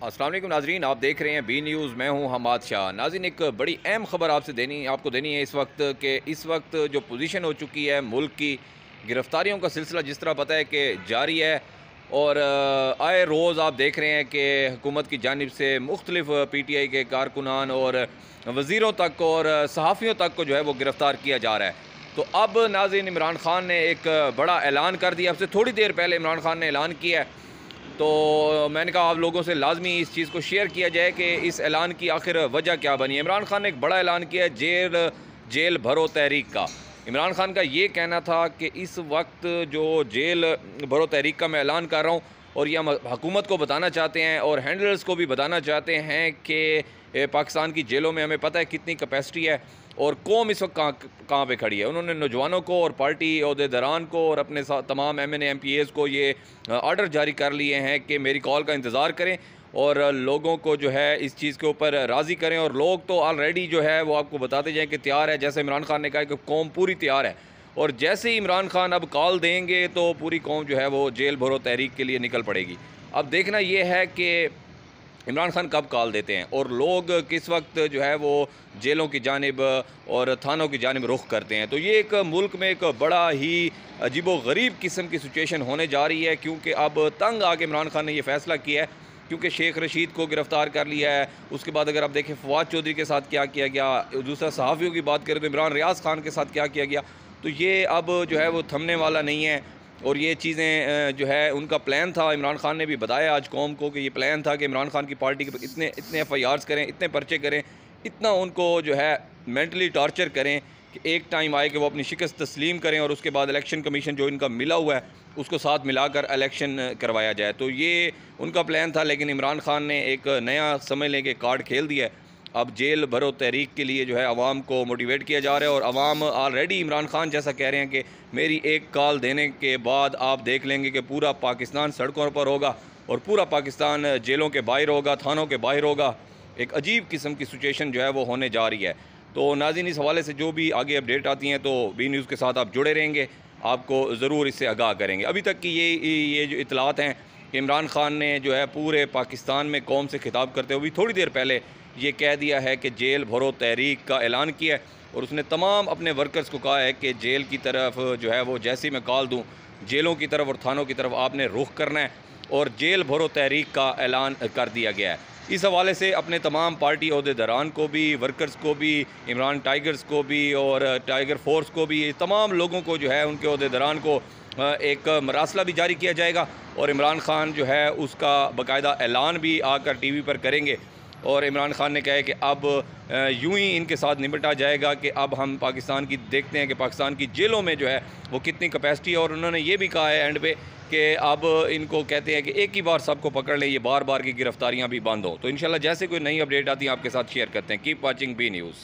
अस्सलाम वालेकुम नाजरीन, आप देख रहे हैं बी न्यूज़। मैं हूं हमाद शाह। नाज़रीन, एक बड़ी अहम ख़बर आपको देनी है इस वक्त जो पोजीशन हो चुकी है मुल्क की, गिरफ़्तारियों का सिलसिला जिस तरह पता है कि जारी है। और आए रोज़ आप देख रहे हैं कि हुकूमत की जानिब से मुख्तलिफ PTI के कारकुनान और वज़ीरों तक और सहाफ़ियों तक को जो है वो गिरफ़्तार किया जा रहा है। तो अब नाज़रीन, इमरान खान ने एक बड़ा ऐलान कर दिया। अब से थोड़ी देर पहले इमरान खान ने ऐलान किया है, तो मैंने कहा आप लोगों से लाजमी इस चीज़ को शेयर किया जाए कि इस ऐलान की आखिर वजह क्या बनी है। इमरान खान ने एक बड़ा ऐलान किया है जेल भरो तहरीक का। इमरान खान का ये कहना था कि इस वक्त जो जेल भरो तहरीक का मैं ऐलान कर रहा हूँ, और ये हम हुकूमत को बताना चाहते हैं और हैंडलर्स को भी बताना चाहते हैं कि पाकिस्तान की जेलों में हमें पता है कितनी कैपेसिटी है और कौम इस वक्त कहाँ पे खड़ी है। उन्होंने नौजवानों को और पार्टी अहदेदारान को और अपने साथ तमाम MNA MPAs को ये ऑर्डर जारी कर लिए हैं कि मेरी कॉल का इंतज़ार करें और लोगों को जो है इस चीज़ के ऊपर राज़ी करें। और लोग तो ऑलरेडी जो है वो आपको बताते जाएँ कि तैयार है। जैसे इमरान खान ने कहा कि कौम पूरी तैयार है, और जैसे ही इमरान खान अब कॉल देंगे तो पूरी कौम जो है वो जेल भरो तहरीक के लिए निकल पड़ेगी। अब देखना ये है कि इमरान खान कब कॉल देते हैं और लोग किस वक्त जो है वो जेलों की जानिब और थानों की जानिब रुख करते हैं। तो ये एक मुल्क में एक बड़ा ही अजीबो गरीब किस्म की सिचुएशन होने जा रही है, क्योंकि अब तंग आके इमरान खान ने यह फ़ैसला किया है, क्योंकि शेख रशीद को गिरफ़्तार कर लिया है। उसके बाद अगर आप देखें फवाद चौधरी के साथ क्या किया गया, दूसरा सहाफ़ियों की बात करें तो इमरान रियाज़ खान के साथ क्या किया गया, तो ये अब जो है वो थमने वाला नहीं है। और ये चीज़ें जो है उनका प्लान था। इमरान खान ने भी बताया आज कौम को कि ये प्लान था कि इमरान खान की पार्टी के इतने इतने FIRs करें, इतने पर्चे करें, इतना उनको जो है मेंटली टॉर्चर करें कि एक टाइम आए कि वो अपनी शिकस्त तस्लीम करें और उसके बाद इलेक्शन कमीशन जो इनका मिला हुआ है उसको साथ मिलाकर इलेक्शन करवाया जाए। तो ये उनका प्लान था, लेकिन इमरान खान ने एक नया समझ लें कि कार्ड खेल दिया है। अब जेल भरो तहरीक के लिए जो है अवाम को मोटिवेट किया जा रहा है, और अवाम ऑलरेडी इमरान खान जैसा कह रहे हैं कि मेरी एक कॉल देने के बाद आप देख लेंगे कि पूरा पाकिस्तान सड़कों पर होगा और पूरा पाकिस्तान जेलों के बाहर होगा, थानों के बाहर होगा। एक अजीब किस्म की सिचुएशन जो है वो होने जा रही है। तो नाज़रीन, इस हवाले से जो भी आगे अपडेट आती हैं तो बी न्यूज़ के साथ आप जुड़े रहेंगे, आपको ज़रूर इससे आगाह करेंगे। अभी तक की ये जो इतलात हैं कि इमरान खान ने जो है पूरे पाकिस्तान में कौम से खिताब करते हुए थोड़ी देर पहले ये कह दिया है कि जेल भरो तहरीक का ऐलान किया है, और उसने तमाम अपने वर्कर्स को कहा है कि जेल की तरफ जो है वो जैसे ही मैं कॉल दूँ, जेलों की तरफ और थानों की तरफ आपने रुख करना है, और जेल भरो तहरीक का ऐलान कर दिया गया है। इस हवाले से अपने तमाम पार्टी अहदेदारान को भी, वर्कर्स को भी, इमरान टाइगर्स को भी और टाइगर फोर्स को भी, तमाम लोगों को जो है उनके अहदेदारान को एक मरासला भी जारी किया जाएगा, और इमरान खान जो है उसका बाकायदा ऐलान भी आकर TV पर करेंगे। और इमरान खान ने कहा है कि अब यूं ही इनके साथ निपटा जाएगा कि अब हम पाकिस्तान की देखते हैं कि पाकिस्तान की जेलों में जो है वो कितनी कैपेसिटी है। और उन्होंने ये भी कहा है एंड पे कि अब इनको कहते हैं कि एक ही बार सबको पकड़ लें, ये बार बार की गिरफ्तारियां भी बंद हो। तो इंशाल्लाह जैसे कोई नई अपडेट आती है आपके साथ शेयर करते हैं। Keep watching B news.